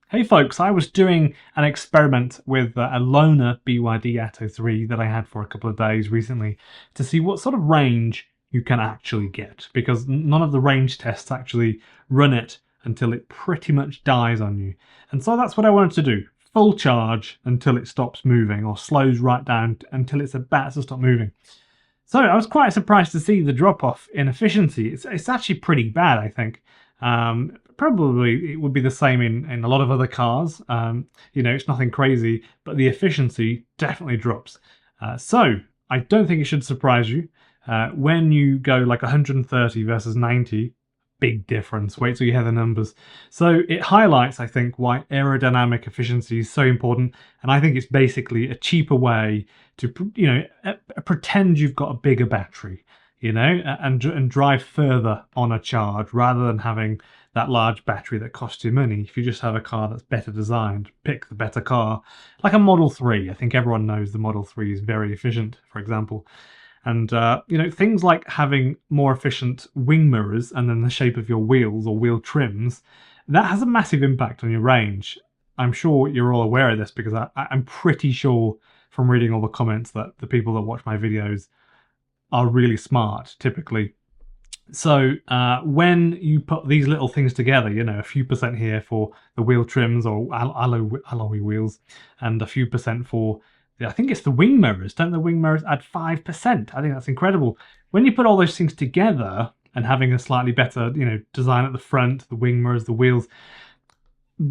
Hey folks, I was doing an experiment with a loaner BYD Atto 3 that I had for a couple of days recently to see what sort of range you can actually get, because none of the range tests actually run it until it pretty much dies on you. And so that's what I wanted to do. Full charge until it stops moving, or slows right down until it's about to stop moving. So I was quite surprised to see the drop-off in efficiency. It's actually pretty bad, I think. Probably it would be the same in a lot of other cars. It's nothing crazy, but the efficiency definitely drops. So I don't think it should surprise you. When you go like 130 versus 90, big difference. Wait till you hear the numbers. So it highlights, I think, why aerodynamic efficiency is so important. And I think it's basically a cheaper way to, pretend you've got a bigger battery, and drive further on a charge rather than having that large battery that costs you money. If you just have a car that's better designed, pick the better car. Like a Model 3. I think everyone knows the Model 3 is very efficient, for example. And, things like having more efficient wing mirrors and then the shape of your wheels or wheel trims, that has a massive impact on your range. I'm sure you're all aware of this because I'm pretty sure from reading all the comments that the people that watch my videos are really smart, typically. So when you put these little things together, a few percent here for the wheel trims or alloy wheels, and a few percent for I think it's the wing mirrors. Don't the wing mirrors add 5%? I think that's incredible. When you put all those things together and having a slightly better, design at the front, the wing mirrors, the wheels,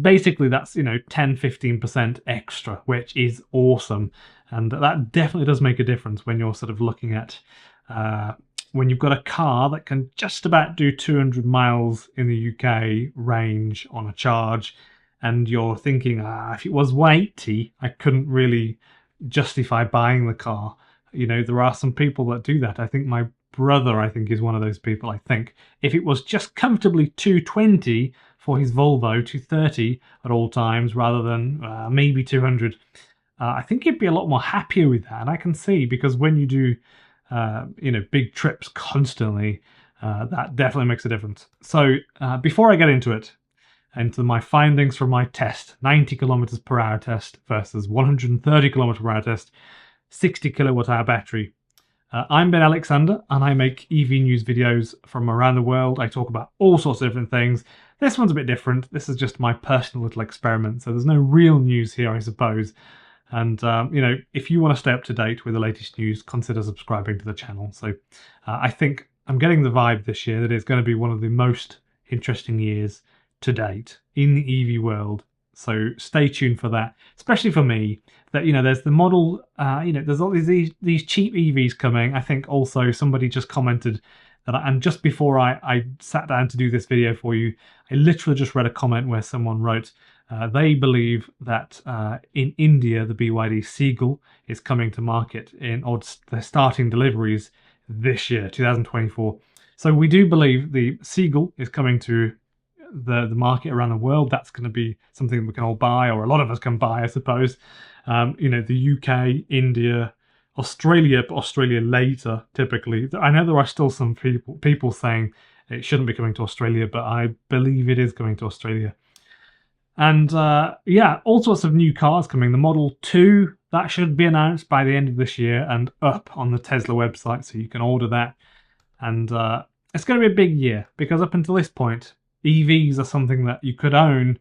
basically that's 10-15% extra, which is awesome. And that definitely does make a difference when you're sort of looking at when you've got a car that can just about do 200 miles in the UK range on a charge, and you're thinking, if it was 180, I couldn't really justify buying the car. There are some people that do that. I think my brother, is one of those people. I think if it was just comfortably 220 for his Volvo, 230 at all times, rather than maybe 200, I think he'd be a lot more happier with that. And I can see, because when you do big trips constantly, that definitely makes a difference. So before I get into my findings from my test, 90 kilometers per hour test versus 130 kilometers per hour test, 60 kilowatt hour battery. I'm Ben Alexander, and I make EV news videos from around the world. I talk about all sorts of different things. This one's a bit different. This is just my personal little experiment, so there's no real news here, I suppose. And, if you want to stay up to date with the latest news, consider subscribing to the channel. So I think I'm getting the vibe this year that it's going to be one of the most interesting years to date in the EV world. So stay tuned for that, especially for me. That there's the model, there's all these cheap EVs coming. I think also somebody just commented that, and just before I sat down to do this video for you, I literally just read a comment where someone wrote they believe that in India the BYD Seagull is coming to market or they're starting deliveries this year, 2024. So we do believe the Seagull is coming to the market around the world. That's going to be something that we can all buy, or a lot of us can buy, I suppose. The UK, India, Australia, but Australia later, typically. I know there are still some people saying it shouldn't be coming to Australia, but I believe it is coming to Australia. And all sorts of new cars coming. The Model 2, that should be announced by the end of this year and up on the Tesla website, so you can order that. And it's going to be a big year, because up until this point, EVs are something that you could own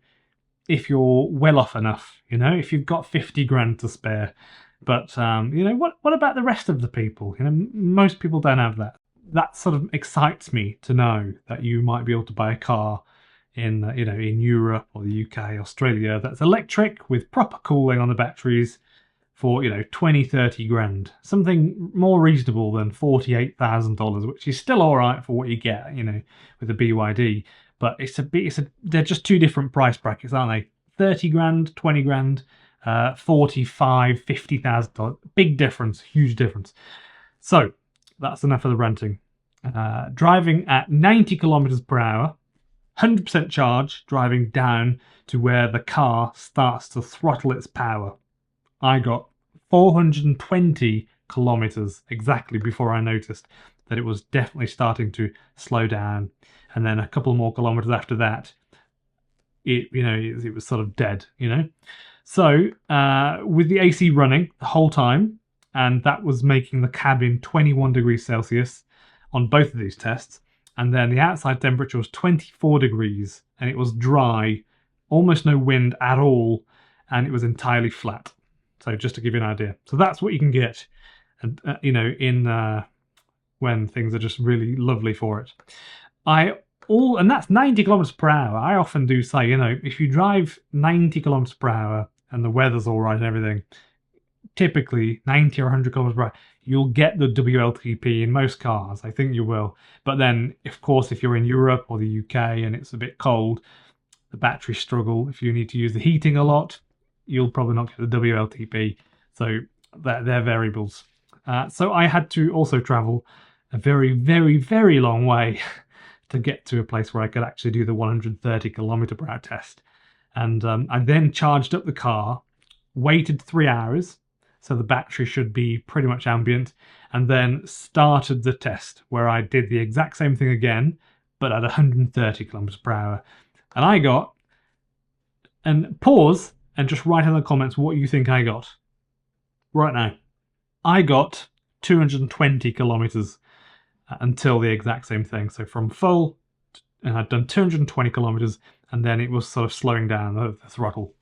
if you're well off enough, if you've got 50 grand to spare. But, what about the rest of the people? Most people don't have that. That sort of excites me to know that you might be able to buy a car in, in Europe or the UK, Australia, that's electric with proper cooling on the batteries for, 20-30 grand. Something more reasonable than $48,000, which is still all right for what you get, with the BYD. But they're just two different price brackets, aren't they? 30 grand, 20 grand, 45, $50,000. Big difference, huge difference. So that's enough of the ranting. Driving at 90 kilometers per hour, 100% charge, driving down to where the car starts to throttle its power. I got 420 kilometers exactly before I noticed that it was definitely starting to slow down. And then a couple more kilometers after that, it was sort of dead. So with the AC running the whole time, and that was making the cabin 21 degrees Celsius on both of these tests, and then the outside temperature was 24 degrees, and it was dry, almost no wind at all, and it was entirely flat. So just to give you an idea, so that's what you can get, and in when things are just really lovely for it. And that's 90 kilometers per hour. I often do say, if you drive 90 kilometers per hour and the weather's all right and everything, typically 90 or 100 kilometers per hour, you'll get the WLTP in most cars. I think you will. But then, of course, if you're in Europe or the UK and it's a bit cold, the batteries struggle. If you need to use the heating a lot, you'll probably not get the WLTP. So they're variables. So I had to also travel a very, very, very long way to get to a place where I could actually do the 130 kilometer per hour test. And I then charged up the car, waited 3 hours, so the battery should be pretty much ambient, and then started the test where I did the exact same thing again, but at 130 kilometers per hour. And pause and just write in the comments what you think I got. Right now. I got 220 kilometers until the exact same thing. So from full, and I'd done 220 kilometers, and then it was sort of slowing down the throttle.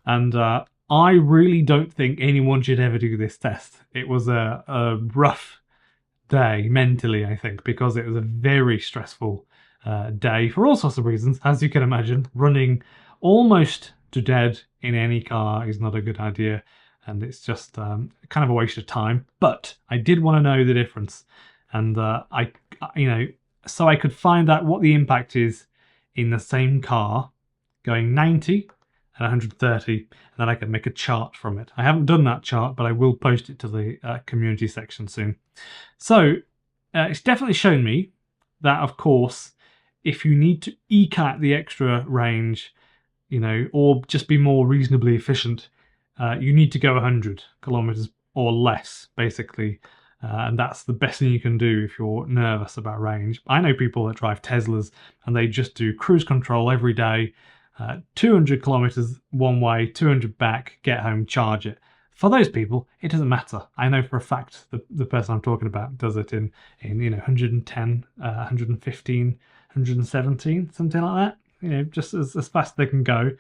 And I really don't think anyone should ever do this test. It was a rough day mentally, I think, because it was a very stressful day for all sorts of reasons. As you can imagine, running almost to dead in any car is not a good idea, and it's just kind of a waste of time. But I did want to know the difference, and so I could find out what the impact is in the same car going 90 and 130, and then I can make a chart from it. I haven't done that chart, but I will post it to the community section soon. So it's definitely shown me that, of course, if you need to eke out the extra range, or just be more reasonably efficient, you need to go 100 kilometers or less, basically. And that's the best thing you can do if you're nervous about range. I know people that drive Teslas and they just do cruise control every day, 200 kilometers one way, 200 back, get home, charge it. For those people, it doesn't matter. I know for a fact the person I'm talking about does it in 110, 115, 117, something like that. Just as fast as they can go.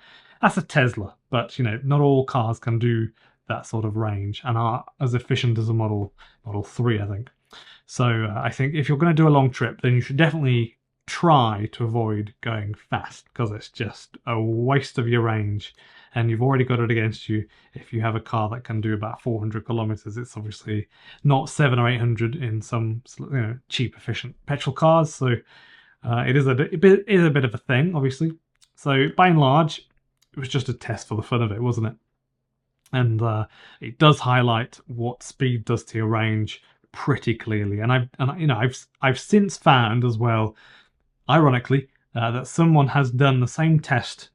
That's a Tesla, but not all cars can do that sort of range and are as efficient as a Model 3, I think. So I think if you're going to do a long trip, then you should definitely try to avoid going fast, because it's just a waste of your range, and you've already got it against you if you have a car that can do about 400 kilometers. It's obviously not 700 or 800 in some cheap, efficient petrol cars. So it is a bit of a thing, obviously. So by and large, it was just a test for the fun of it, wasn't it? And it does highlight what speed does to your range pretty clearly. And I've since found as well, ironically, that someone has done the same test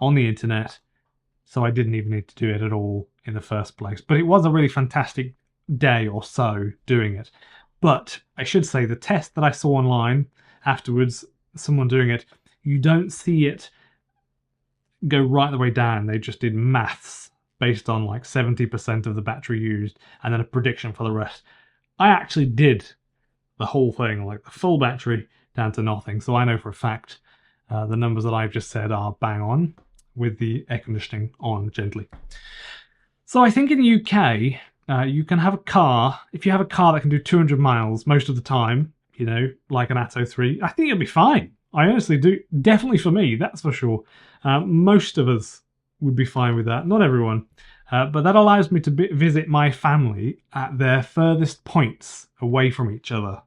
on the internet, so I didn't even need to do it at all in the first place. But it was a really fantastic day or so doing it. But I should say the test that I saw online afterwards, someone doing it, you don't see it go right the way down. They just did maths based on like 70% of the battery used and then a prediction for the rest. I actually did the whole thing, like the full battery down to nothing. So I know for a fact the numbers that I've just said are bang on with the air conditioning on gently. So I think in the UK, you can have a car, if you have a car that can do 200 miles most of the time, like an Atto 3, I think it'll be fine. I honestly do. Definitely for me, that's for sure. Most of us would be fine with that. Not everyone. But that allows me to visit my family at their furthest points away from each other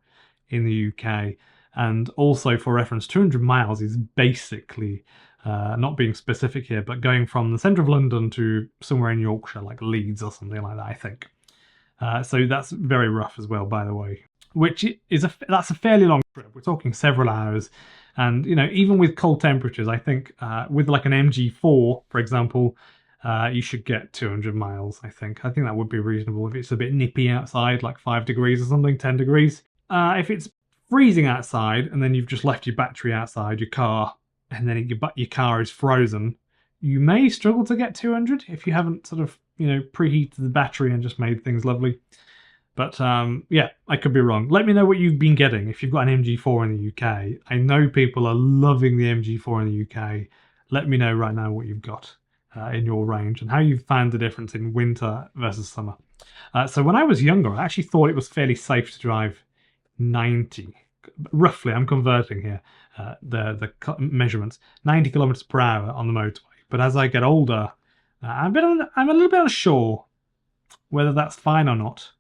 in the UK. And also, for reference, 200 miles is basically, not being specific here, but going from the centre of London to somewhere in Yorkshire, like Leeds or something like that, I think. So that's very rough as well, by the way. That's a fairly long trip. We're talking several hours. And, even with cold temperatures, I think with like an MG4, for example, you should get 200 miles, I think. I think that would be reasonable if it's a bit nippy outside, like 5 degrees or something, 10 degrees. If it's freezing outside and then you've just left your battery outside your car, and then your car is frozen, you may struggle to get 200 if you haven't sort of, preheated the battery and just made things lovely. But yeah, I could be wrong. Let me know what you've been getting if you've got an MG4 in the UK. I know people are loving the MG4 in the UK. Let me know right now what you've got in your range and how you've found the difference in winter versus summer. So when I was younger, I actually thought it was fairly safe to drive 90. Roughly, I'm converting here the measurements, 90 kilometers per hour on the motorway. But as I get older, I'm a little bit unsure whether that's fine or not.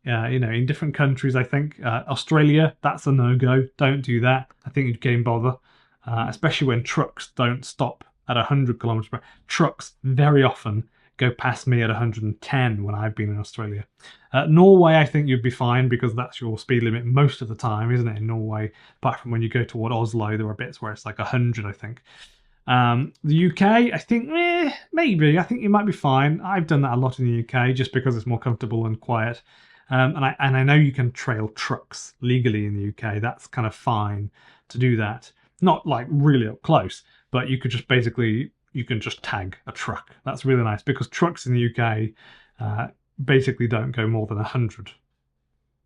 In different countries, I think Australia, that's a no-go. Don't do that. I think you'd get in bother, especially when trucks don't stop at 100 kilometers per hour. Trucks very often go past me at 110 when I've been in Australia. Norway, I think you'd be fine because that's your speed limit most of the time, isn't it, in Norway? Apart from when you go toward Oslo, there are bits where it's like 100, I think. The UK, I think, maybe. I think you might be fine. I've done that a lot in the UK just because it's more comfortable and quiet. And I know you can trail trucks legally in the UK. That's kind of fine to do that. Not like really up close, but you could just you can just tag a truck. That's really nice because trucks in the UK basically don't go more than 100.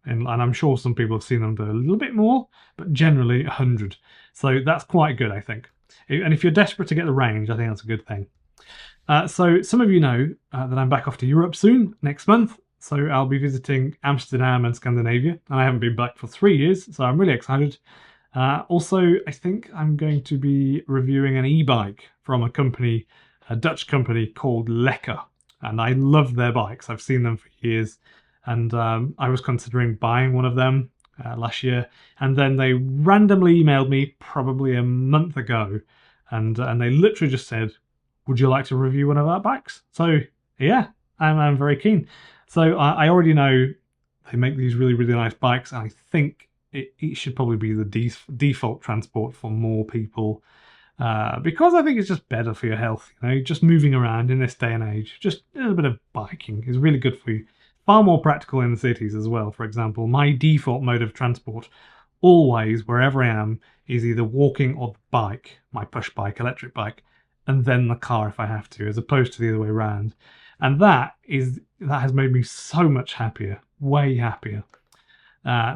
And I'm sure some people have seen them do a little bit more, but generally 100. So that's quite good, I think. And if you're desperate to get the range, I think that's a good thing. So some of you know that I'm back off to Europe soon, next month. So I'll be visiting Amsterdam and Scandinavia, and I haven't been back for 3 years, so I'm really excited. Also, I think I'm going to be reviewing an e-bike from a Dutch company called Lekker, and I love their bikes. I've seen them for years, and I was considering buying one of them last year, and then they randomly emailed me probably a month ago, and they literally just said, "Would you like to review one of our bikes?" So yeah, I'm very keen. So I already know they make these really, really nice bikes, and I think it should probably be the default transport for more people because I think it's just better for your health. Just moving around in this day and age, just a little bit of biking is really good for you. Far more practical in the cities as well. For example, my default mode of transport, always, wherever I am, is either walking or the bike, my push bike, electric bike, and then the car if I have to, as opposed to the other way around. And that has made me so much happier, way happier.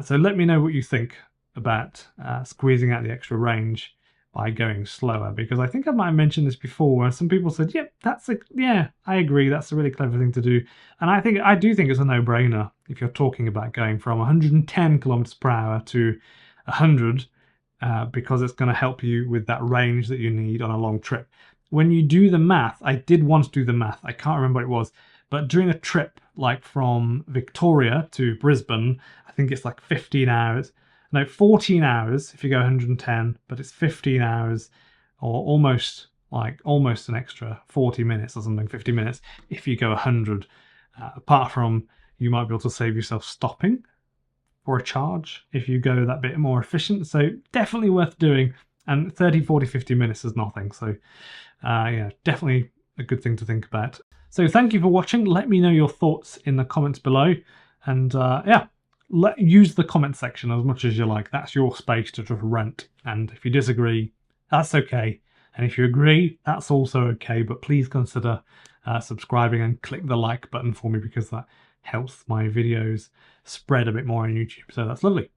So let me know what you think about squeezing out the extra range by going slower, because I think I might have mentioned this before, where some people said, "Yep, yeah, I agree, that's a really clever thing to do." And I do think it's a no-brainer if you're talking about going from 110 kilometers per hour to 100, because it's going to help you with that range that you need on a long trip. When you do the math, I did once do the math, I can't remember what it was, but during a trip like from Victoria to Brisbane, I think it's like 15 hours. No, 14 hours if you go 110, but it's 15 hours or almost an extra 40 minutes or something, 50 minutes if you go 100. Apart from you might be able to save yourself stopping for a charge if you go that bit more efficient. So definitely worth doing. And 30, 40, 50 minutes is nothing. So yeah, definitely a good thing to think about. So thank you for watching. Let me know your thoughts in the comments below. And yeah, use the comment section as much as you like. That's your space to just rant. And if you disagree, that's okay. And if you agree, that's also okay. But please consider subscribing and click the like button for me, because that helps my videos spread a bit more on YouTube. So that's lovely.